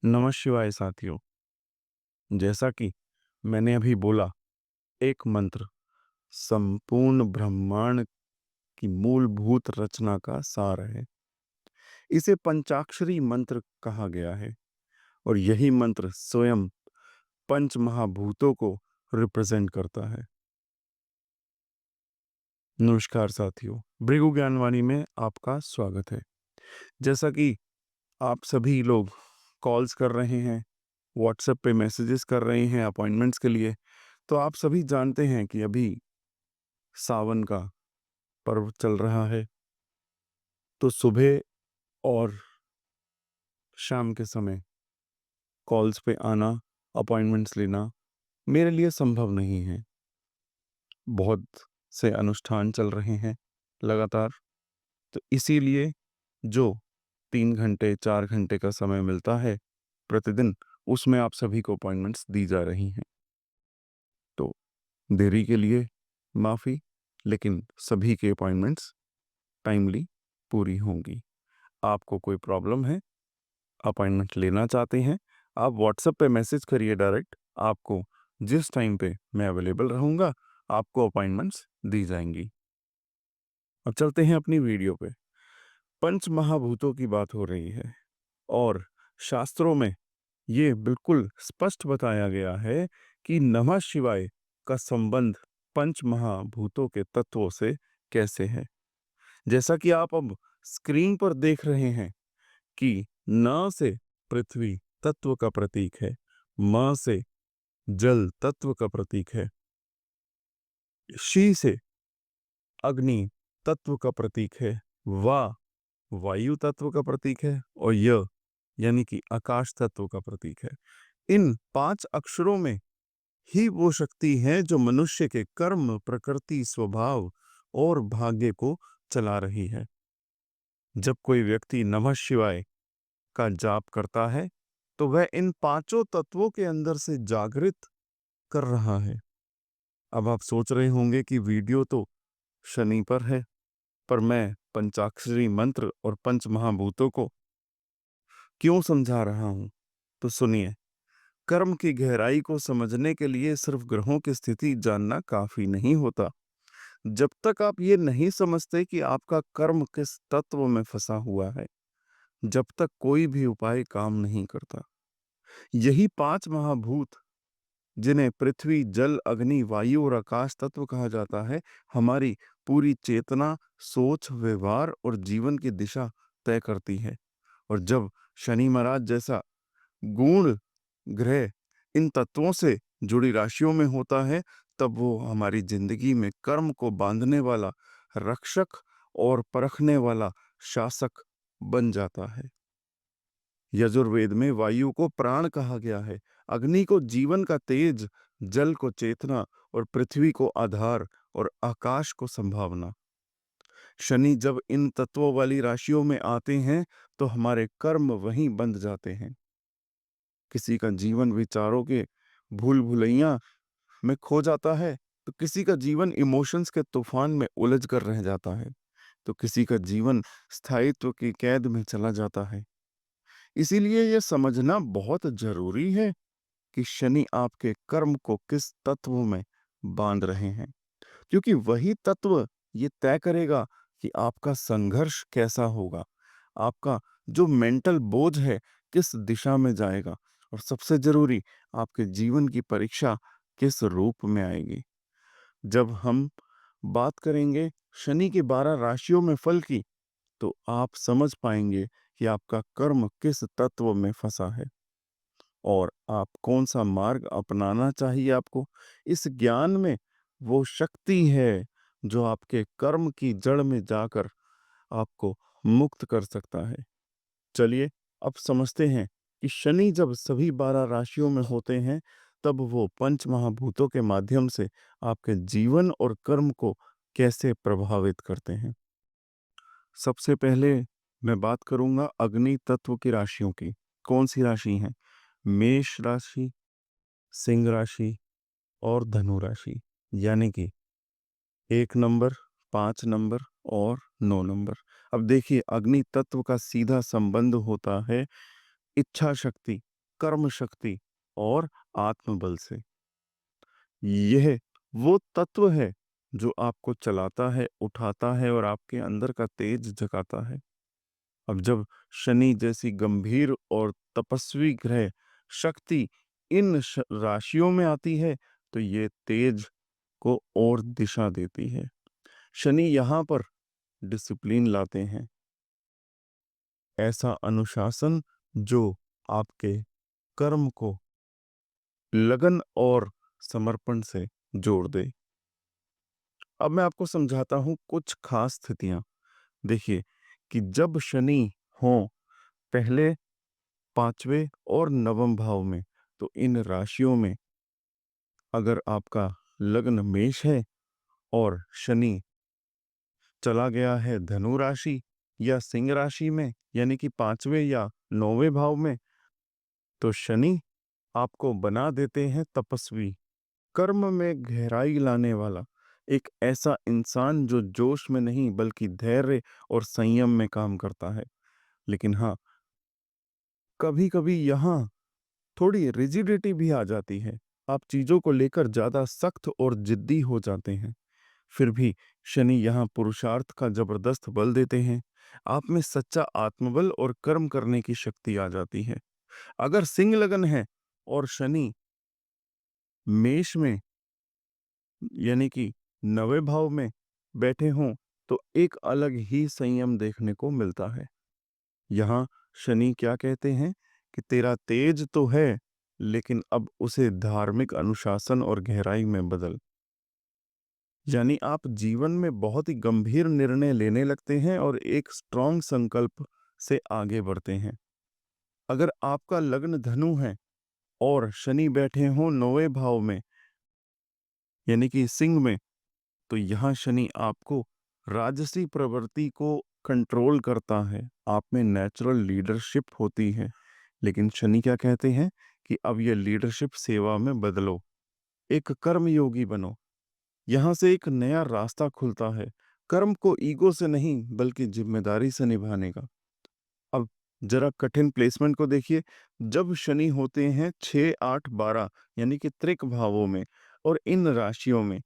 नमः शिवाय साथियों। जैसा कि मैंने अभी बोला, एक मंत्र संपूर्ण ब्रह्मांड की मूलभूत रचना का सार है। इसे पंचाक्षरी मंत्र कहा गया है और यही मंत्र स्वयं पंच महाभूतों को रिप्रेजेंट करता है। नमस्कार साथियों, भृगु ज्ञानवाणी में आपका स्वागत है। जैसा कि आप सभी लोग कॉल्स कर रहे हैं, व्हाट्सएप पे मैसेजेस कर रहे हैं अपॉइंटमेंट्स के लिए, तो आप सभी जानते हैं कि अभी सावन का पर्व चल रहा है। तो सुबह और शाम के समय कॉल्स पे आना, अपॉइंटमेंट्स लेना मेरे लिए संभव नहीं है। बहुत से अनुष्ठान चल रहे हैं लगातार, तो इसीलिए जो 3 घंटे 4 घंटे का समय मिलता है प्रतिदिन, उसमें आप सभी को अपॉइंटमेंट्स दी जा रही हैं। तो देरी के लिए माफ़ी, लेकिन सभी के अपॉइंटमेंट्स टाइमली पूरी होंगी। आपको कोई प्रॉब्लम है, अपॉइंटमेंट लेना चाहते हैं, आप व्हाट्सएप पे मैसेज करिए डायरेक्ट। आपको जिस टाइम पे मैं अवेलेबल रहूँगा, आपको अपॉइंटमेंट्स दी जाएंगी। अब चलते हैं अपनी वीडियो पे। पंच महाभूतों की बात हो रही है और शास्त्रों में ये बिल्कुल स्पष्ट बताया गया है कि नमः शिवाय का संबंध पंच महाभूतों के तत्वों से कैसे है। जैसा कि आप अब स्क्रीन पर देख रहे हैं कि न से पृथ्वी तत्व का प्रतीक है, म से जल तत्व का प्रतीक है, शी से अग्नि तत्व का प्रतीक है, वा वायु तत्व का प्रतीक है और य यानी कि आकाश तत्व का प्रतीक है। इन 5 अक्षरों में ही वो शक्ति है जो मनुष्य के कर्म, प्रकृति, स्वभाव और भाग्य को चला रही है। जब कोई व्यक्ति नमः शिवाय का जाप करता है, तो वह इन 5 तत्वों के अंदर से जागृत कर रहा है। अब आप सोच रहे होंगे कि वीडियो तो शनि पर है, पर मैं पंचाक्षरी मंत्र और पंच महाभूतों को क्यों समझा रहा हूं? तो सुनिए। कर्म की गहराई को समझने के लिए सिर्फ ग्रहों की स्थिति जानना काफी नहीं होता। जब तक आप ये नहीं समझते कि आपका कर्म किस तत्व में फंसा हुआ है, जब तक कोई भी उपाय काम नहीं करता। यही 5 महाभूत, जिन्हें पृथ्वी, जल, अग्नि, वायु और आकाश तत्व कहा जाता है, हमारी पूरी चेतना, सोच, व्यवहार और जीवन की दिशा तय करती है। और जब शनि महाराज जैसा गुण ग्रह इन तत्वों से जुड़ी राशियों में होता है, तब वो हमारी जिंदगी में कर्म को बांधने वाला रक्षक और परखने वाला शासक बन जाता है। यजुर्वेद में वायु को प्राण कहा गया है, अग्नि को जीवन का तेज, जल को चेतना और पृथ्वी को आधार और आकाश को संभावना। शनि जब इन तत्वों वाली राशियों में आते हैं, तो हमारे कर्म वहीं बंध जाते हैं। किसी का जीवन विचारों के भूल भुलैया में खो जाता है, तो किसी का जीवन इमोशंस के तूफान में उलझ कर रह जाता है, तो किसी का जीवन स्थायित्व की कैद में चला जाता है। इसीलिए यह समझना बहुत जरूरी है कि शनि आपके कर्म को किस तत्व में बांध रहे हैं, क्योंकि वही तत्व ये तय करेगा कि आपका संघर्ष कैसा होगा, आपका जो मेंटल बोझ है किस दिशा में जाएगा और सबसे जरूरी, आपके जीवन की परीक्षा किस रूप में आएगी। जब हम बात करेंगे शनि की 12 राशियों में फल की, तो आप समझ पाएंगे कि आपका कर्म किस तत्व में फंसा है और आप कौन सा मार्ग अपनाना चाहिए आपको। इस ज्ञान में वो शक्ति है जो आपके कर्म की जड़ में जाकर आपको मुक्त कर सकता है। चलिए अब समझते हैं कि शनि जब सभी 12 राशियों में होते हैं, तब वो पंच महाभूतों के माध्यम से आपके जीवन और कर्म को कैसे प्रभावित करते हैं। सबसे पहले मैं बात करूंगा अग्नि तत्व की राशियों की। कौन सी राशि हैं? मेष राशि, सिंह राशि और धनु राशि, यानी कि 1 नंबर, 5 नंबर और 9 नंबर। अब देखिए, अग्नि तत्व का सीधा संबंध होता है इच्छा शक्ति, कर्म शक्ति और आत्मबल से। यह वो तत्व है जो आपको चलाता है, उठाता है और आपके अंदर का तेज जगाता है। अब जब शनि जैसी गंभीर और तपस्वी ग्रह शक्ति इन राशियों में आती है, तो ये तेज को और दिशा देती है। शनि यहाँ पर डिसिप्लिन लाते हैं, ऐसा अनुशासन जो आपके कर्म को लगन और समर्पण से जोड़ दे। अब मैं आपको समझाता हूँ कुछ खास स्थितियां। देखिए कि जब शनि हो पहले, पांचवें और नवम भाव में, तो इन राशियों में अगर आपका लग्न मेष है और शनि चला गया है धनु राशि या सिंह राशि में, यानी कि पांचवें या नौवें भाव में, तो शनि आपको बना देते हैं तपस्वी, कर्म में गहराई लाने वाला, एक ऐसा इंसान जो जोश में नहीं बल्कि धैर्य और संयम में काम करता है। लेकिन हाँ, कभी कभी यहाँ थोड़ी रिजिडिटी भी आ जाती है। आप चीजों को लेकर ज्यादा सख्त और जिद्दी हो जाते हैं। फिर भी शनि यहाँ पुरुषार्थ का जबरदस्त बल देते हैं। आप में सच्चा आत्मबल और कर्म करने की शक्ति आ जाती है। अगर सिंह लगन है और शनि मेष में, यानी कि नवे भाव में बैठे हों, तो एक अलग ही संयम देखने को मिलता है। यहाँ शनि क्या कहते हैं कि तेरा तेज तो है, लेकिन अब उसे धार्मिक अनुशासन और गहराई में बदल। यानी आप जीवन में बहुत ही गंभीर निर्णय लेने लगते हैं और एक स्ट्रांग संकल्प से आगे बढ़ते हैं। अगर आपका लग्न धनु है और शनि बैठे हों नौवें भाव में, यानी कि सिंह में, तो यहाँ शनि आपको राजसी प्रवृत्ति को कंट्रोल करता है। आप में नेचुरल लीडरशिप होती है, लेकिन शनि क्या कहते हैं कि अब ये लीडरशिप सेवा में बदलो, एक कर्मयोगी बनो। यहाँ से एक नया रास्ता खुलता है, कर्म को ईगो से नहीं बल्कि जिम्मेदारी से निभाने का। अब जरा कठिन प्लेसमेंट को देखिए। जब शनि होते हैं 6, 8, 12, यानी कि त्रिक भावों में, और इन राशियों में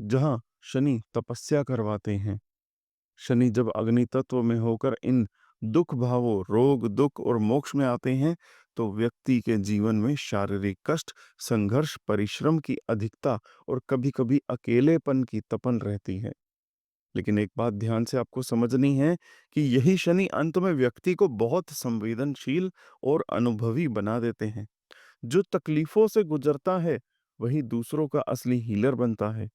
जहाँ शनि तपस्या करवाते हैं, शनि जब अग्नि तत्व में होकर इन दुख भावों, रोग, दुख और मोक्ष में आते हैं, तो व्यक्ति के जीवन में शारीरिक कष्ट, संघर्ष, परिश्रम की अधिकता और कभी-कभी अकेलेपन की तपन रहती है। लेकिन एक बात ध्यान से आपको समझनी है कि यही शनि अंत में व्यक्ति को बहुत संवेदनशील और अनुभवी बना देते हैं। जो तकलीफों से गुजरता है, वही दूसरों का असली हीलर बनता है।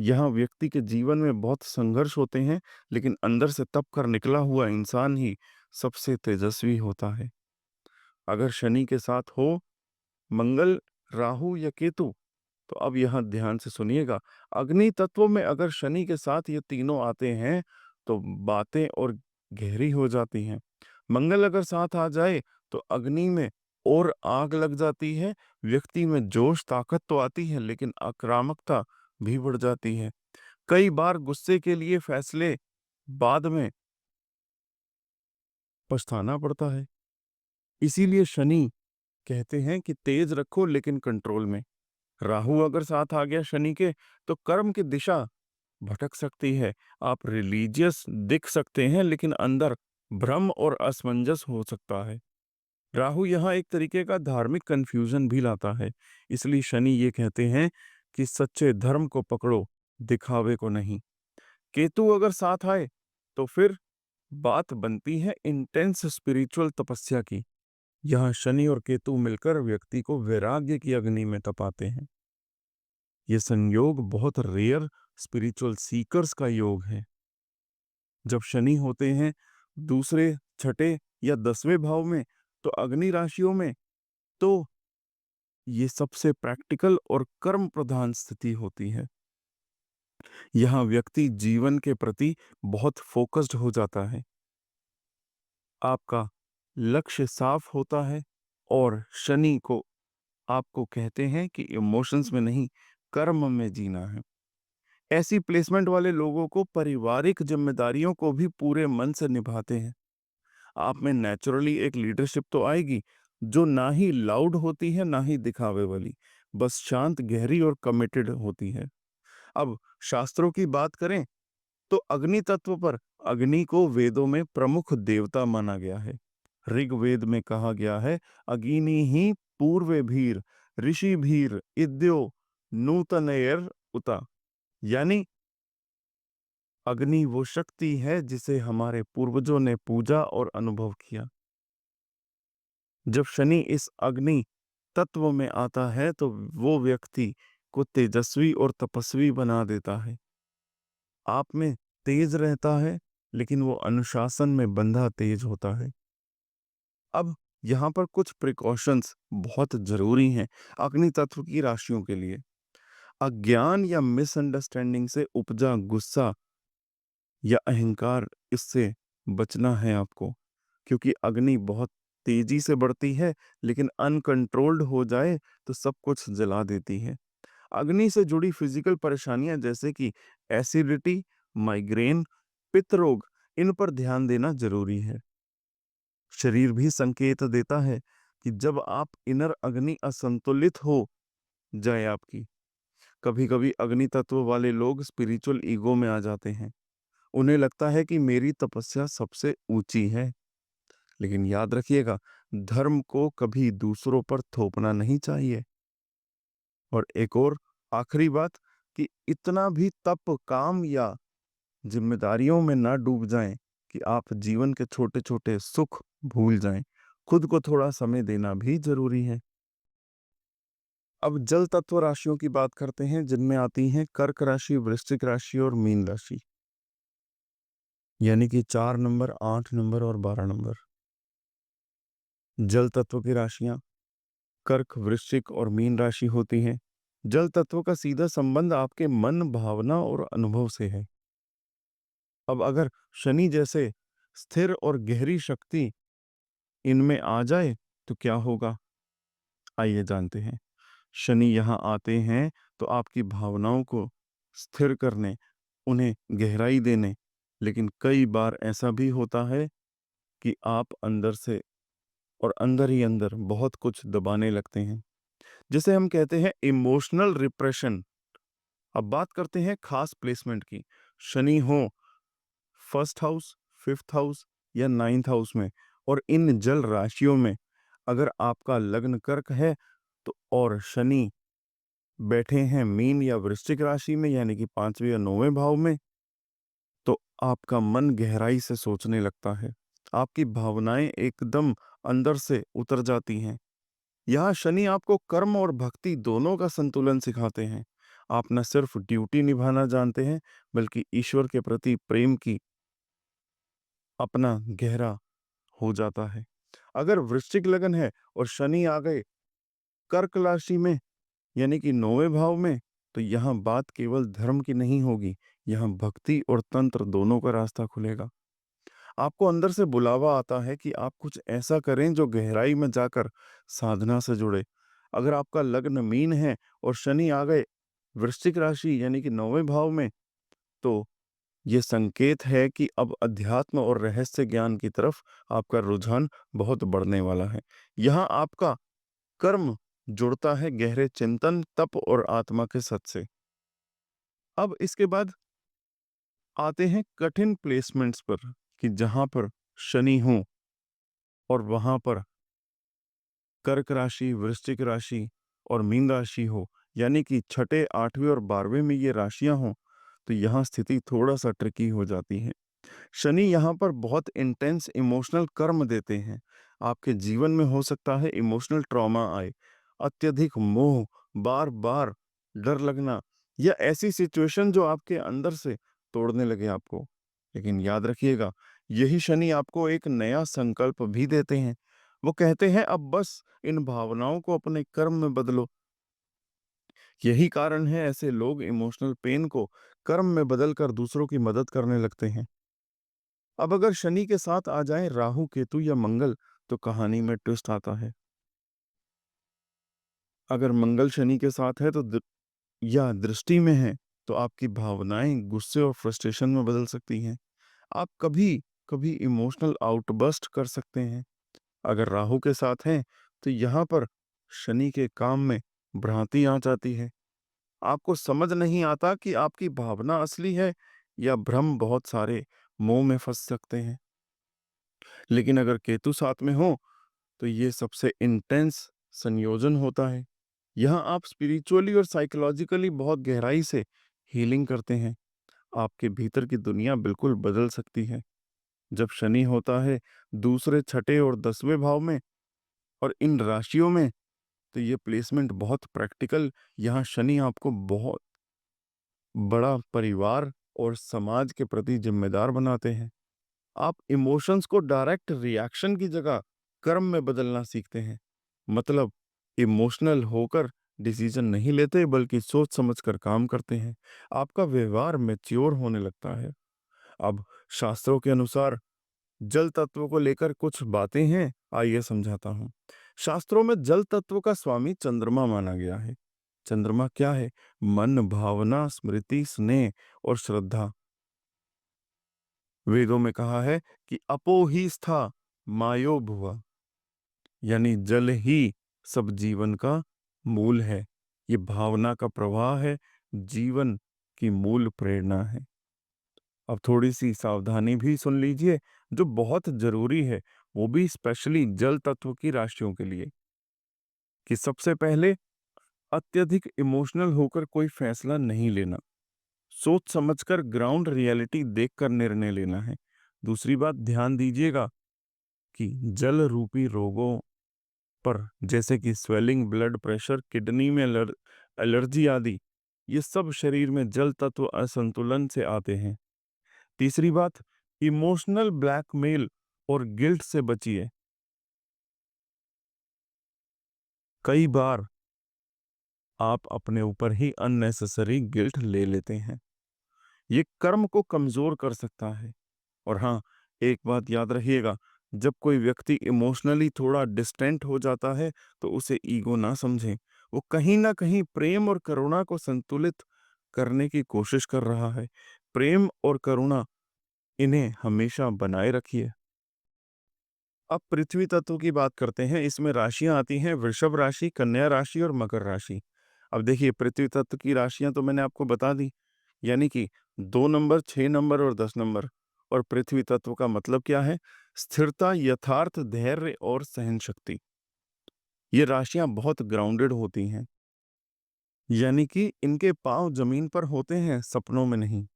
यहाँ व्यक्ति के जीवन में बहुत संघर्ष होते हैं, लेकिन अंदर से तप कर निकला हुआ इंसान ही सबसे तेजस्वी होता है। अगर शनि के साथ हो मंगल, राहु या केतु, तो अब यहाँ ध्यान से सुनिएगा। अग्नि तत्व में अगर शनि के साथ ये तीनों आते हैं, तो बातें और गहरी हो जाती हैं। मंगल अगर साथ आ जाए, तो अग्नि में और आग लग जाती है। व्यक्ति में जोश, ताकत तो आती है, लेकिन आक्रामकता भी बढ़ जाती है। कई बार गुस्से के लिए फैसले बाद में पछताना पड़ता है। इसीलिए शनि कहते हैं कि तेज रखो लेकिन कंट्रोल में। राहु अगर साथ आ गया शनि के, तो कर्म की दिशा भटक सकती है। आप रिलीजियस दिख सकते हैं, लेकिन अंदर भ्रम और असमंजस हो सकता है। राहु यहाँ एक तरीके का धार्मिक कंफ्यूजन भी लाता है। इसलिए शनि ये कहते हैं कि सच्चे धर्म को पकड़ो, दिखावे को नहीं। केतु अगर साथ आए, तो फिर बात बनती है इंटेंस स्पिरिचुअल तपस्या की। यहाँ शनि और केतु मिलकर व्यक्ति को वैराग्य की अग्नि में तपाते हैं। ये संयोग बहुत रेयर स्पिरिचुअल सीकर्स का योग है। जब शनि होते हैं दूसरे, छठे या 10वें भाव में, तो अग्नि राशियों में, तो ये सबसे प्रैक्टिकल और कर्म प्रधान स्थिति होती है। यहाँ व्यक्ति जीवन के प्रति बहुत फोकस्ड हो जाता है। आपका लक्ष्य साफ होता है और शनि को आपको कहते हैं कि इमोशंस में नहीं, कर्म में जीना है। ऐसी प्लेसमेंट वाले लोगों को पारिवारिक जिम्मेदारियों को भी पूरे मन से निभाते हैं। आप में नेचुरली एक लीडरशिप तो आएगी, जो ना ही लाउड होती है, ना ही दिखावे वाली, बस शांत, गहरी और कमिटेड होती है। अब शास्त्रों की बात करें तो अग्नि तत्व पर, अग्नि को वेदों में प्रमुख देवता माना गया है। ऋग्वेद में कहा गया है, अग्नि ही पूर्वे भीर ऋषि भीर इद्यो नूतनयर उता, यानी अग्नि वो शक्ति है जिसे हमारे पूर्वजों ने पूजा और अनुभव किया। जब शनि इस अग्नि तत्व में आता है तो वो व्यक्ति को तेजस्वी और तपस्वी बना देता है। आप में तेज रहता है, लेकिन वो अनुशासन में बंधा तेज होता है। अब यहाँ पर कुछ प्रिकॉशंस बहुत जरूरी हैं अग्नि तत्व की राशियों के लिए। अज्ञान या मिसअंडरस्टैंडिंग से उपजा गुस्सा या अहंकार, इससे बचना है आपको, क्योंकि अग्नि बहुत तेजी से बढ़ती है, लेकिन अनकंट्रोल्ड हो जाए तो सब कुछ जला देती है। अग्नि से जुड़ी फिजिकल परेशानियां जैसे कि एसिडिटी, माइग्रेन, पित्त रोग, इन पर ध्यान देना जरूरी है। शरीर भी संकेत देता है कि जब आप इनर अग्नि असंतुलित हो जाए आपकी। कभी कभी अग्नि तत्व वाले लोग स्पिरिचुअल ईगो में आ जाते हैं। उन्हें लगता है कि मेरी तपस्या सबसे ऊंची है, लेकिन याद रखिएगा, धर्म को कभी दूसरों पर थोपना नहीं चाहिए। और एक और आखिरी बात, कि इतना भी तप, काम या जिम्मेदारियों में ना डूब जाएं कि आप जीवन के छोटे छोटे सुख भूल जाएं। खुद को थोड़ा समय देना भी जरूरी है। अब जल तत्व राशियों की बात करते हैं, जिनमें आती हैं कर्क राशि, वृश्चिक राशि और मीन राशि, यानी कि 4 नंबर, 8 नंबर और 12 नंबर। जल तत्व की राशियां कर्क, वृश्चिक और मीन राशि होती हैं। जल तत्व का सीधा संबंध आपके मन, भावना और अनुभव से है। अब अगर शनि जैसे स्थिर और गहरी शक्ति इनमें आ जाए तो क्या होगा, आइए जानते हैं। शनि यहाँ आते हैं तो आपकी भावनाओं को स्थिर करने, उन्हें गहराई देने, लेकिन कई बार ऐसा भी होता है कि आप अंदर से और अंदर ही अंदर बहुत कुछ दबाने लगते हैं, जिसे हम कहते हैं इमोशनल रिप्रेशन। अब बात करते हैं खास प्लेसमेंट की। शनि हो फर्स्ट हाउस, फिफ्थ हाउस या नाइन्थ हाउस में, और इन जल राशियों में अगर आपका लग्न कर्क है तो, और शनि बैठे हैं मीन या वृश्चिक राशि में, यानी कि 5वें या 9वें भाव में, तो आपका मन गहराई से सोचने लगता है। आपकी भावनाएं एकदम अंदर से उतर जाती हैं। यहाँ शनि आपको कर्म और भक्ति दोनों का संतुलन सिखाते हैं। आप न सिर्फ ड्यूटी निभाना जानते हैं, बल्कि ईश्वर के प्रति प्रेम की अपना गहरा हो जाता है। अगर वृश्चिक लगन है और शनि आ गए कर्क राशि में, यानी कि 9वें भाव में, तो यहाँ बात केवल धर्म की नहीं होगी, यहाँ भक्ति और तंत्र दोनों का रास्ता खुलेगा। आपको अंदर से बुलावा आता है कि आप कुछ ऐसा करें जो गहराई में जाकर साधना से जुड़े। अगर आपका लग्न मीन है और शनि आ गए वृश्चिक राशि, यानी कि 9वें भाव में, तो ये संकेत है कि अब अध्यात्म और रहस्य ज्ञान की तरफ आपका रुझान बहुत बढ़ने वाला है। यहाँ आपका कर्म जुड़ता है गहरे चिंतन, तप और आत्मा के सत से। अब इसके बाद आते हैं कठिन प्लेसमेंट्स पर, कि जहां पर शनि हो और वहां पर कर्क राशि, वृश्चिक राशि और मीन राशि हो, यानी कि छठे, 8वें और 12वें में ये राशियां हों, तो यहाँ स्थिति थोड़ा सा ट्रिकी हो जाती है। शनि यहाँ पर बहुत इंटेंस इमोशनल कर्म देते हैं। आपके जीवन में हो सकता है इमोशनल ट्रॉमा आए, अत्यधिक मोह, बार बार डर लगना, या ऐसी सिचुएशन जो आपके अंदर से तोड़ने लगे आपको। लेकिन याद रखिएगा, यही शनि आपको एक नया संकल्प भी देते हैं। वो कहते हैं अब बस इन भावनाओं को अपने कर्म में बदलो। यही कारण है ऐसे लोग इमोशनल पेन को कर्म में बदलकर दूसरों की मदद करने लगते हैं। अब अगर शनि के साथ आ जाए राहु, केतु या मंगल, तो कहानी में ट्विस्ट आता है। अगर मंगल शनि के साथ है तो या दृष्टि में है, तो आपकी भावनाएँ गुस्से और फ्रस्ट्रेशन में बदल सकती हैं। आप कभी-कभी इमोशनल आउटबर्स्ट कर सकते हैं। अगर राहु के साथ हैं, तो यहाँ पर शनि के काम में भ्रांति आ जाती है। आपको समझ नहीं आता कि आपकी भावना असली है या भ्रम बहुत सारे मोह में फँस सकते हैं। लेकिन अगर केतु साथ में हो, तो ये सबसे इंटेंस संयोजन होता है। यहाँ आप स्पिरिचुअली और साइकोलॉजिकली बहुत गहराई से हीलिंग करते हैं। आपके भीतर की दुनिया बिल्कुल बदल सकती है। जब शनि होता है दूसरे, छठे और 10वें भाव में और इन राशियों में, तो ये प्लेसमेंट बहुत प्रैक्टिकल, यहाँ शनि आपको बहुत बड़ा परिवार और समाज के प्रति जिम्मेदार बनाते हैं। आप इमोशंस को डायरेक्ट रिएक्शन की जगह कर्म में बदलना सीखते हैं। मतलब इमोशनल होकर डिसीजन नहीं लेते, बल्कि सोच समझकर काम करते हैं। आपका व्यवहार मैच्योर होने लगता है। अब शास्त्रों के अनुसार जल तत्व को लेकर कुछ बातें हैं, आइए समझाता हूँ। शास्त्रों में जल तत्व का स्वामी चंद्रमा माना गया है। चंद्रमा क्या है? मन, भावना, स्मृति, स्नेह और श्रद्धा। वेदों में कहा है कि अपो ही स्था मायो भुवा, यानी जल ही सब जीवन का मूल है। ये भावना का प्रवाह है, जीवन की मूल प्रेरणा है। अब थोड़ी सी सावधानी भी सुन लीजिए, जो बहुत जरूरी है, वो भी स्पेशली जल तत्व की राशियों के लिए। कि सबसे पहले अत्यधिक इमोशनल होकर कोई फैसला नहीं लेना, सोच समझकर ग्राउंड रियलिटी देखकर निर्णय लेना है। दूसरी बात, ध्यान दीजिएगा कि जल रूपी रोगों पर, जैसे कि स्वेलिंग, ब्लड प्रेशर, किडनी में एलर्जी आदि, ये सब शरीर में जल तत्व असंतुलन से आते हैं। तीसरी बात, इमोशनल ब्लैकमेल और गिल्ट से बचिए। कई बार आप अपने ऊपर ही अननेसेसरी गिल्ट ले लेते हैं। ये कर्म को कमजोर कर सकता है। और हाँ, एक बात याद रखिएगा, जब कोई व्यक्ति इमोशनली थोड़ा डिस्टेंट हो जाता है, तो उसे ईगो ना समझें। वो कहीं ना कहीं प्रेम और करुणा को संतुलित करने की कोशिश कर रहा है। प्रेम और करुणा, इन्हें हमेशा बनाए रखिए। अब पृथ्वी तत्व की बात करते हैं। इसमें राशियां आती हैं वृषभ राशि, कन्या राशि और मकर राशि। अब देखिए, पृथ्वी तत्व की राशियां तो मैंने आपको बता दी, यानी कि 2 नंबर, 6 नंबर और 10 नंबर। और पृथ्वी तत्व का मतलब क्या है? स्थिरता, यथार्थ, धैर्य और सहन शक्ति। ये राशियां बहुत ग्राउंडेड होती हैं, यानी कि इनके पांव जमीन पर होते हैं, सपनों में नहीं।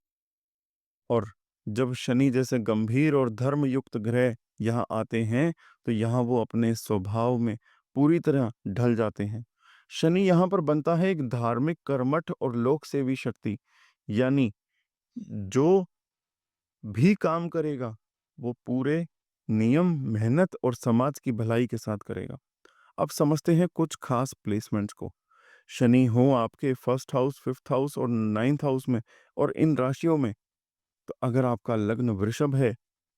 और जब शनि जैसे गंभीर और धर्म युक्त ग्रह यहाँ आते हैं, तो यहाँ वो अपने स्वभाव में पूरी तरह ढल जाते हैं। शनि यहाँ पर बनता है एक धार्मिक, कर्मठ और लोक सेवी शक्ति, यानी जो भी काम करेगा वो पूरे नियम, मेहनत और समाज की भलाई के साथ करेगा। अब समझते हैं कुछ खास प्लेसमेंट्स को। शनि हो आपके फर्स्ट हाउस, फिफ्थ हाउस और नाइन्थ हाउस में, और इन राशियों में, तो अगर आपका लग्न वृषभ है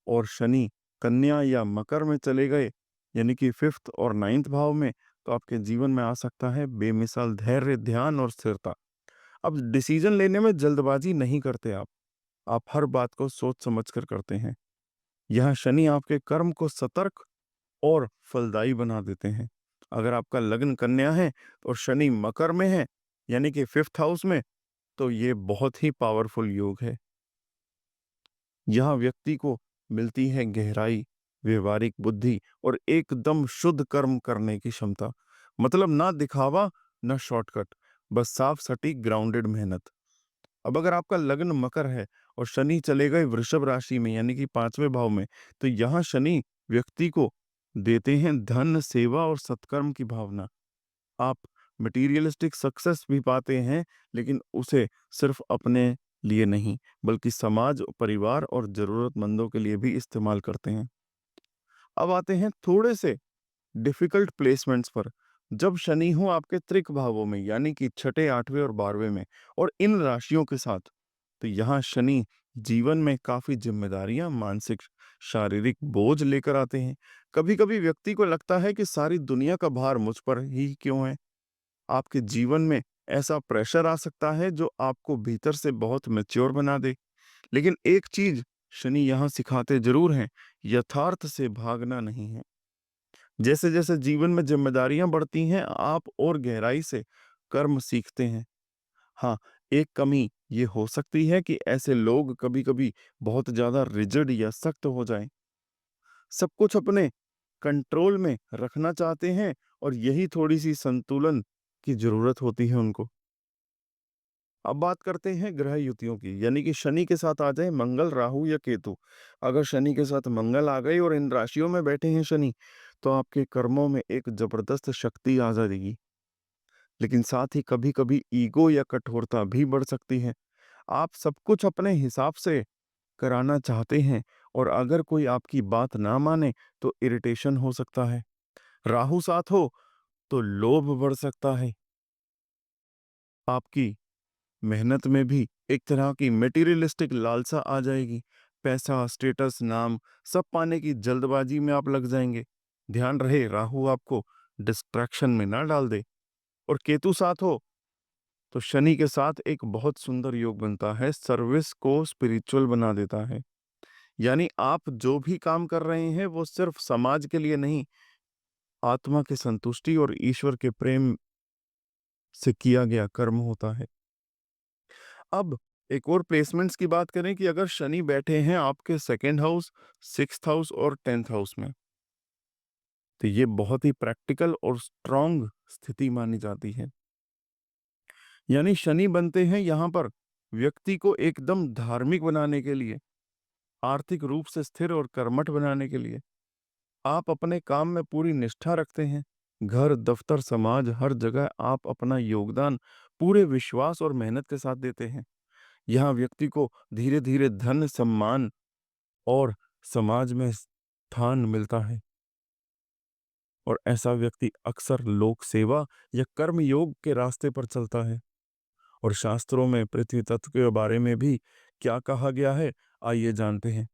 और शनि कन्या या मकर में चले गए, यानी कि फिफ्थ और नाइन्थ भाव में, तो आपके जीवन में आ सकता है बेमिसाल धैर्य, ध्यान और स्थिरता। अब डिसीजन लेने में जल्दबाजी नहीं करते आप हर बात को सोच समझकर करते हैं। यह शनि आपके कर्म को सतर्क और फलदायी बना देते हैं। अगर आपका लग्न कन्या है और शनि मकर में है, यानी कि फिफ्थ हाउस में, तो ये बहुत ही पावरफुल योग है। यहाँ व्यक्ति को मिलती है गहराई, व्यवहारिक बुद्धि और एकदम शुद्ध कर्म करने की क्षमता। मतलब ना दिखावा, ना शॉर्टकट, बस साफ सटीक ग्राउंडेड मेहनत। अब अगर आपका लग्न मकर है और शनि चले गए वृषभ राशि में, यानी कि 5वें भाव में, तो यहाँ शनि व्यक्ति को देते हैं धन, सेवा और सत्कर्म की भावना। आप मटेरियलिस्टिक सक्सेस भी पाते हैं, लेकिन उसे सिर्फ अपने लिए नहीं, बल्कि समाज, परिवार और जरूरतमंदों के लिए भी इस्तेमाल करते हैं। अब आते हैं थोड़े से डिफिकल्ट प्लेसमेंट्स पर। जब शनि हो आपके त्रिक भावों में, यानी कि छठे, 8वें और 12वें में, और इन राशियों के साथ, तो यहाँ शनि जीवन में काफी जिम्मेदारियां, मानसिक, शारीरिक बोझ लेकर आते हैं। कभी कभी व्यक्ति को लगता है कि सारी दुनिया का भार मुझ पर ही क्यों है। आपके जीवन में ऐसा प्रेशर आ सकता है जो आपको भीतर से बहुत मैच्योर बना दे। लेकिन एक चीज शनि यहाँ सिखाते जरूर हैं, यथार्थ से भागना नहीं है। जैसे जैसे जीवन में जिम्मेदारियां बढ़ती हैं, आप और गहराई से कर्म सीखते हैं। हाँ, एक कमी ये हो सकती है कि ऐसे लोग कभी-कभी बहुत ज़्यादा रिजिड या सख्त हो जाएँ। सब कुछ अपने कंट्रोल में रखना चाहते हैं और यही थोड़ी-सी संतुलन की ज़रूरत होती है उनको। अब बात करते हैं ग्रह युतियों की, यानी कि शनि के साथ आ जाए मंगल, राहु या केतु। अगर शनि के साथ मंगल आ गई और इन राशियों में बैठे हैं शनि, तो आपके कर्मों में एक ज़बरदस्त शक्ति आ जाएगी। लेकिन साथ ही कभी-कभी ईगो या कठोरता भी बढ़ सकती है। आप सब कुछ अपने हिसाब से कराना चाहते हैं और अगर कोई आपकी बात ना माने तो इरिटेशन हो सकता है। राहु साथ हो तो लोभ बढ़ सकता है। आपकी मेहनत में भी एक तरह की मटेरियलिस्टिक लालसा आ जाएगी। पैसा, स्टेटस, नाम सब पाने की जल्दबाजी में आप लग जाएंगे। ध्यान रहे राहु आपको डिस्ट्रैक्शन में ना डाल दे। और केतु साथ हो तो शनि के साथ एक बहुत सुंदर योग बनता है, सर्विस को स्पिरिचुअल बना देता है। यानी आप जो भी काम कर रहे हैं वो सिर्फ समाज के लिए नहीं, आत्मा की संतुष्टि और ईश्वर के प्रेम से किया गया कर्म होता है। अब एक और प्लेसमेंट्स की बात करें कि अगर शनि बैठे हैं आपके सेकंड हाउस, सिक्स्थ हाउस और टेंथ हाउस में, तो ये बहुत ही प्रैक्टिकल और स्ट्रांग स्थिति मानी जाती है। यानी शनि बनते हैं यहाँ पर व्यक्ति को एकदम धार्मिक बनाने के लिए, आर्थिक रूप से स्थिर और कर्मठ बनाने के लिए। आप अपने काम में पूरी निष्ठा रखते हैं। घर, दफ्तर, समाज हर जगह आप अपना योगदान पूरे विश्वास और मेहनत के साथ देते हैं। यहाँ व्यक्ति को धीरे-धीरे धन, सम्मान और समाज में स्थान मिलता है और ऐसा व्यक्ति अक्सर लोक सेवा या कर्म योग के रास्ते पर चलता है। और शास्त्रों में पृथ्वी तत्व के बारे में भी क्या कहा गया है, आइए जानते हैं।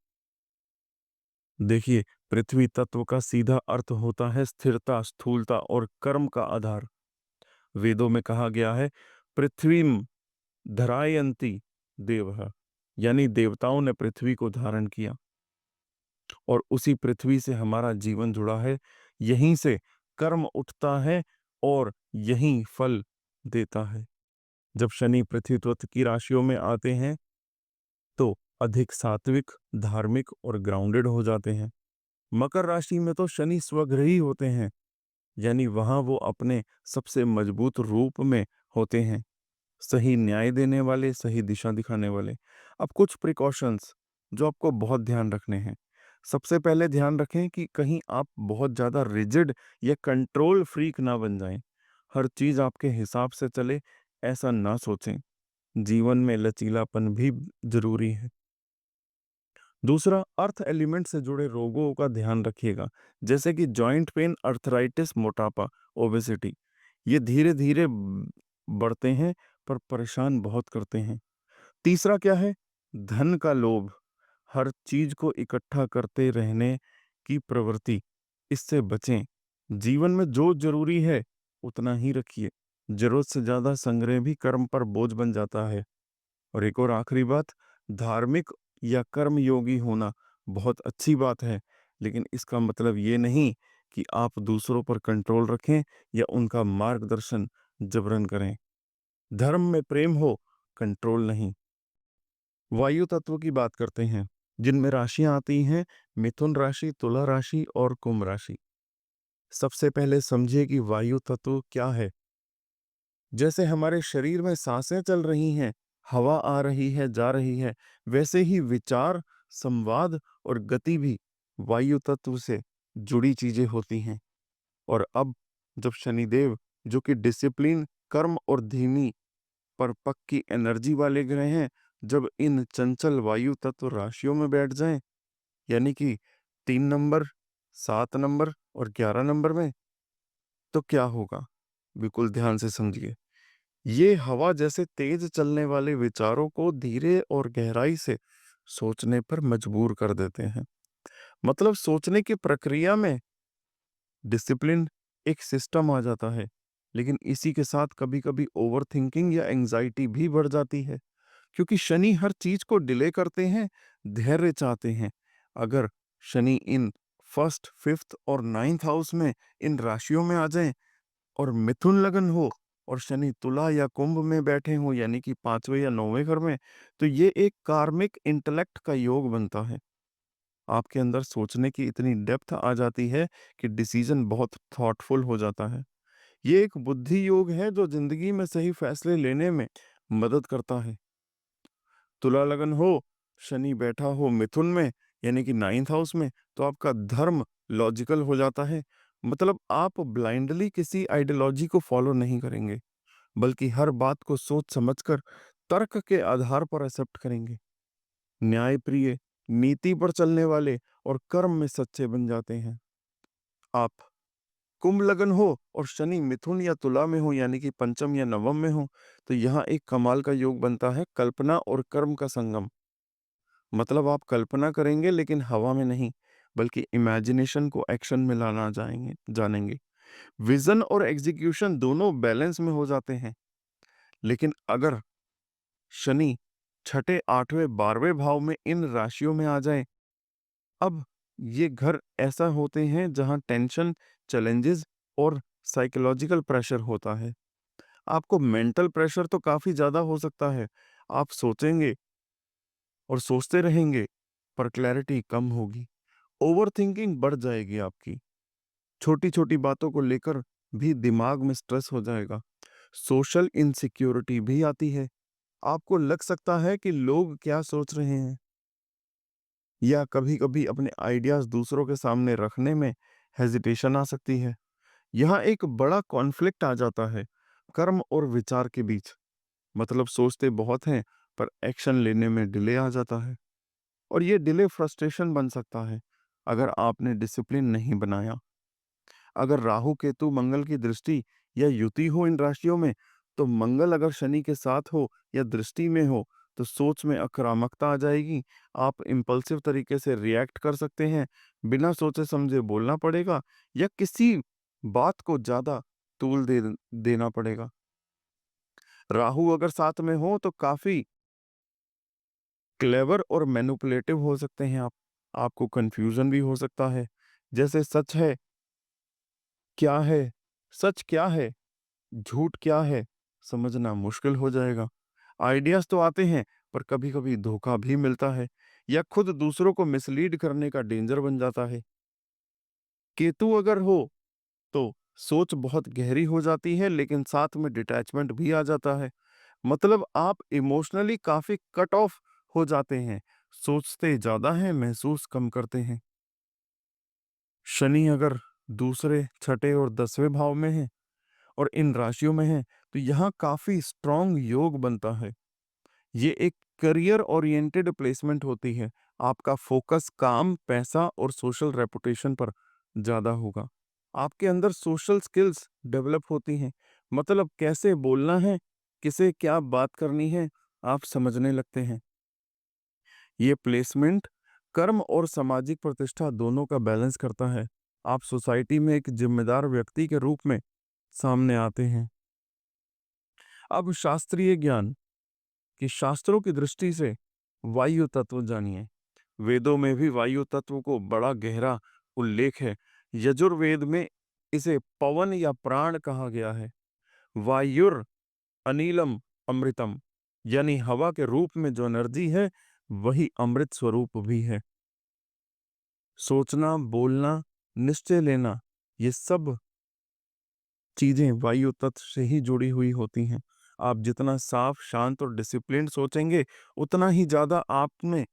देखिए, पृथ्वी तत्व का सीधा अर्थ होता है स्थिरता, स्थूलता और कर्म का आधार। वेदों में कहा गया है पृथ्वीम धरायन्ति देवः, यानी देवताओं ने पृथ्वी को धारण किया और उसी पृथ्वी से हमारा जीवन जुड़ा है। यहीं से कर्म उठता है और यहीं फल देता है। जब शनि पृथ्वी तत्व की राशियों में आते हैं तो अधिक सात्विक, धार्मिक और ग्राउंडेड हो जाते हैं। मकर राशि में तो शनि स्वग्रही होते हैं, यानी वहां वो अपने सबसे मजबूत रूप में होते हैं, सही न्याय देने वाले, सही दिशा दिखाने वाले। अब कुछ प्रिकॉशंस जो आपको बहुत ध्यान रखने हैं। सबसे पहले ध्यान रखें कि कहीं आप बहुत ज़्यादा रिजिड या कंट्रोल फ्रीक ना बन जाएं। हर चीज़ आपके हिसाब से चले, ऐसा ना सोचें। जीवन में लचीलापन भी ज़रूरी है। दूसरा, अर्थ एलिमेंट से जुड़े रोगों का ध्यान रखिएगा, जैसे कि जॉइंट पेन, अर्थराइटिस, मोटापा, ओबेसिटी। ये धीरे-धीरे बढ़ते हैं पर परेशान बहुत करते हैं। तीसरा क्या है? धन का लोभ, हर चीज को इकट्ठा करते रहने की प्रवृत्ति, इससे बचें। जीवन में जो जरूरी है उतना ही रखिए। जरूरत से ज्यादा संग्रह भी कर्म पर बोझ बन जाता है। और एक और आखिरी बात, धार्मिक या कर्म योगी होना बहुत अच्छी बात है, लेकिन इसका मतलब ये नहीं कि आप दूसरों पर कंट्रोल रखें या उनका मार्गदर्शन जबरन करें। धर्म में प्रेम हो, कंट्रोल नहीं। वायु तत्व की बात करते हैं, जिनमें राशियां आती हैं मिथुन राशि, तुला राशि और कुंभ राशि। सबसे पहले समझिए कि वायु तत्व क्या है। जैसे हमारे शरीर में सांसें चल रही हैं, हवा आ रही है, जा रही है, वैसे ही विचार, संवाद और गति भी वायु तत्व से जुड़ी चीजें होती हैं। और अब जब शनिदेव, जो कि डिसिप्लिन, कर्म और धीमी पर पक्की एनर्जी वाले ग्रह हैं, जब इन चंचल वायु तत्व राशियों में बैठ जाएं, यानी कि 3 नंबर, 7 नंबर और 11 नंबर में, तो क्या होगा? बिल्कुल ध्यान से समझिए। ये हवा जैसे तेज चलने वाले विचारों को धीरे और गहराई से सोचने पर मजबूर कर देते हैं। मतलब सोचने की प्रक्रिया में डिसिप्लिन, एक सिस्टम आ जाता है। लेकिन इसी के साथ कभी-कभी ओवरथिंकिंग या एंग्जायटी भी बढ़ जाती है, क्योंकि शनि हर चीज़ को डिले करते हैं, धैर्य चाहते हैं। अगर शनि इन फर्स्ट, फिफ्थ और नाइन्थ हाउस में इन राशियों में आ जाएँ और मिथुन लगन हो और शनि तुला या कुंभ में बैठे हों यानी कि 5वें या 9वें घर में, तो ये एक कार्मिक इंटेलेक्ट का योग बनता है। आपके अंदर सोचने की इतनी डेप्थ आ जाती है कि डिसीजन बहुत थॉटफुल हो जाता है। ये एक बुद्धि योग है जो ज़िंदगी में सही फैसले लेने में मदद करता है। तुला लगन हो, शनि बैठा हो मिथुन में यानी कि 9th हाउस में, तो आपका धर्म लॉजिकल हो जाता है। मतलब आप ब्लाइंडली किसी आइडियोलॉजी को फॉलो नहीं करेंगे, बल्कि हर बात को सोच समझकर तर्क के आधार पर एक्सेप्ट करेंगे। न्यायप्रिय, नीति पर चलने वाले और कर्म में सच्चे बन जाते हैं। आप कुंभ लगन हो और शनि मिथुन या तुला में हो यानी कि पंचम या नवम में हो, तो यहाँ एक कमाल का योग बनता है, कल्पना और कर्म का संगम। मतलब आप कल्पना करेंगे लेकिन हवा में नहीं, बल्कि इमेजिनेशन को एक्शन में लाना जानेंगे। विजन और एग्जीक्यूशन दोनों बैलेंस में हो जाते हैं। लेकिन अगर शनि छठे, 8वें, 12वें भाव में इन राशियों में आ जाए, अब ये घर ऐसा होते हैं जहां टेंशन, चैलेंजेस और साइकोलॉजिकल प्रेशर होता है। आपको मेंटल प्रेशर तो काफ़ी ज़्यादा हो सकता है। आप सोचेंगे और सोचते रहेंगे, पर क्लैरिटी कम होगी। ओवरथिंकिंग बढ़ जाएगी आपकी। छोटी-छोटी बातों को लेकर भी दिमाग में स्ट्रेस हो जाएगा। सोशल इनसिक्योरिटी भी आती है। आपको लग सकता है कि लोग क्या सोच रहे हैं, या कभी-कभी अपने आइडियाज़ दूसरों के सामने रखने में हेजिटेशन आ सकती है। यहाँ एक बड़ा कॉन्फ्लिक्ट आ जाता है कर्म और विचार के बीच। मतलब सोचते बहुत हैं, पर एक्शन लेने में डिले आ जाता है, और ये डिले फ्रस्ट्रेशन बन सकता है अगर आपने डिसिप्लिन नहीं बनाया। अगर राहु केतु मंगल की दृष्टि या युति हो इन राशियों में, तो मंगल अगर शनि के साथ हो या दृष्टि में हो, तो सोच में आक्रामकता आ जाएगी। आप इम्पल्सिव तरीके से रिएक्ट कर सकते हैं, बिना सोचे समझे बोलना पड़ेगा, या किसी बात को ज्यादा तूल देना पड़ेगा। राहु अगर साथ में हो तो काफी क्लेवर और मैनिपुलेटिव हो सकते हैं आप। आपको कंफ्यूजन भी हो सकता है, जैसे क्या है, सच क्या है, झूठ क्या है, समझना मुश्किल हो जाएगा। आइडियाज तो आते हैं, पर कभी-कभी धोखा भी मिलता है, या खुद दूसरों को मिसलीड करने का डेंजर बन जाता है। केतु अगर हो तो सोच बहुत गहरी हो जाती है, लेकिन साथ में डिटैचमेंट भी आ जाता है। मतलब आप इमोशनली काफी कट ऑफ हो जाते हैं, सोचते ज्यादा हैं, महसूस कम करते हैं। शनि अगर दूसरे, छठे और 10वें भाव में है और इन राशियों में है, तो यहाँ काफी स्ट्रांग योग बनता है। ये एक करियर ओरिएंटेड प्लेसमेंट होती है। आपका फोकस काम, पैसा और सोशल रेपुटेशन पर ज़्यादा होगा। आपके अंदर सोशल स्किल्स डेवलप होती हैं। मतलब कैसे बोलना है, किसे क्या बात करनी है, आप समझने लगते हैं। ये प्लेसमेंट कर्म और सामाजिक प्रतिष्ठा दोनों का बैलेंस करता है। आप सोसाइटी में एक जिम्मेदार व्यक्ति के रूप में सामने आते हैं। अब शास्त्रीय ज्ञान कि शास्त्रों की दृष्टि से वायु तत्व जानिए। वेदों में भी वायु तत्व को बड़ा गहरा उल्लेख है। यजुर्वेद में इसे पवन या प्राण कहा गया है। वायुर अनिलम अमृतम, यानी हवा के रूप में जो एनर्जी है, वही अमृत स्वरूप भी है। सोचना, बोलना, निश्चय लेना, ये सब चीजें वायु तत्व से ही जुड़ी हुई होती हैं। आप जितना साफ, शांत और डिसिप्लिन्ड सोचेंगे, उतना ही ज्यादा आप में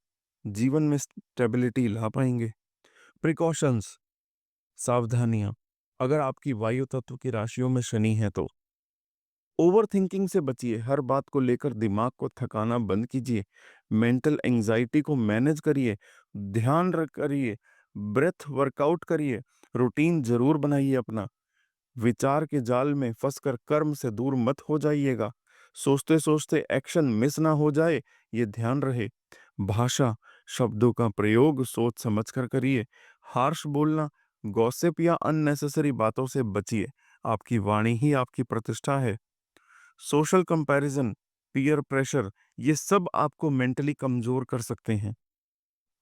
जीवन में स्टेबिलिटी ला पाएंगे। प्रिकॉशंस, सावधानियां। अगर आपकी वायु तत्व की राशियों में शनि है तो ओवरथिंकिंग से बचिए। हर बात को लेकर दिमाग को थकाना बंद कीजिए। मेंटल एंजाइटी को मैनेज करिए। ध्यान रख करिए। ब्रेथ वर्कआउट करिए। रूटीन जरूर बनाइए अपना। विचार के जाल में फंसकर कर्म से दूर मत हो जाइएगा। सोचते सोचते एक्शन मिस ना हो जाए, ये ध्यान रहे। भाषा, शब्दों का प्रयोग सोच समझकर करिए। हार्श बोलना, गॉसिप या अननेसेसरी बातों से बचिए। आपकी वाणी ही आपकी प्रतिष्ठा है। सोशल कंपैरिजन, पीयर प्रेशर, ये सब आपको मेंटली कमजोर कर सकते हैं।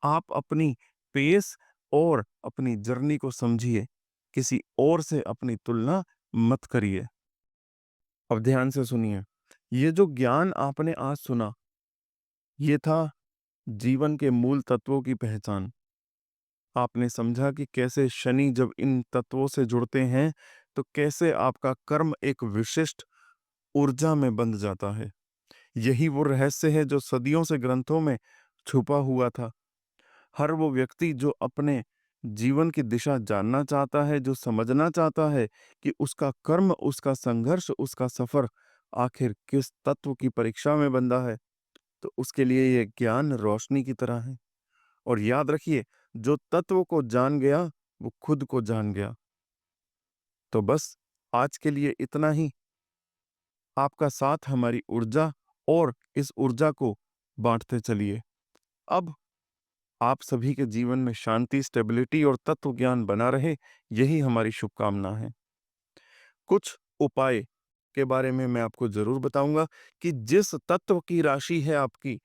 आप अपनी पेस और अपनी जर्नी को समझिए, किसी और से अपनी तुलना मत करिए। अब ध्यान से सुनिए, ये जो ज्ञान आपने आज सुना, ये था जीवन के मूल तत्वों की पहचान। आपने समझा कि कैसे शनि जब इन तत्वों से जुड़ते हैं, तो कैसे आपका कर्म एक विशिष्ट ऊर्जा में बंध जाता है। यही वो रहस्य है जो सदियों से ग्रंथों में छुपा हुआ था। हर वो व्यक्ति जो अपने जीवन की दिशा जानना चाहता है, जो समझना चाहता है कि उसका कर्म, उसका संघर्ष, उसका सफर आखिर किस तत्व की परीक्षा में बंधा है, तो उसके लिए ये ज्ञान रोशनी की तरह है। और याद रखिए, जो तत्व को जान गया, वो खुद को जान गया। तो बस आज के लिए इतना ही। आपका साथ हमारी ऊर्जा, और इस ऊर्जा को बांटते चलिए। अब आप सभी के जीवन में शांति, स्टेबिलिटी और तत्व ज्ञान बना रहे, यही हमारी शुभकामना है। कुछ उपाय के बारे में मैं आपको जरूर बताऊंगा कि जिस तत्व की राशि है आपकी,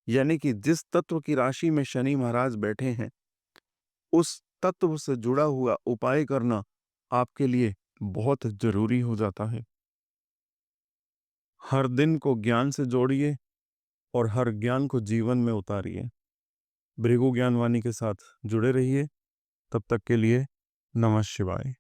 यानी कि जिस तत्व की राशि में शनि महाराज बैठे हैं, उस तत्व से जुड़ा हुआ उपाय करना आपके लिए बहुत जरूरी हो जाता है। हर दिन को ज्ञान से जोड़िए और हर ज्ञान को जीवन में उतारिए। भृगु ज्ञानवाणी के साथ जुड़े रहिए। तब तक के लिए नमः शिवाय।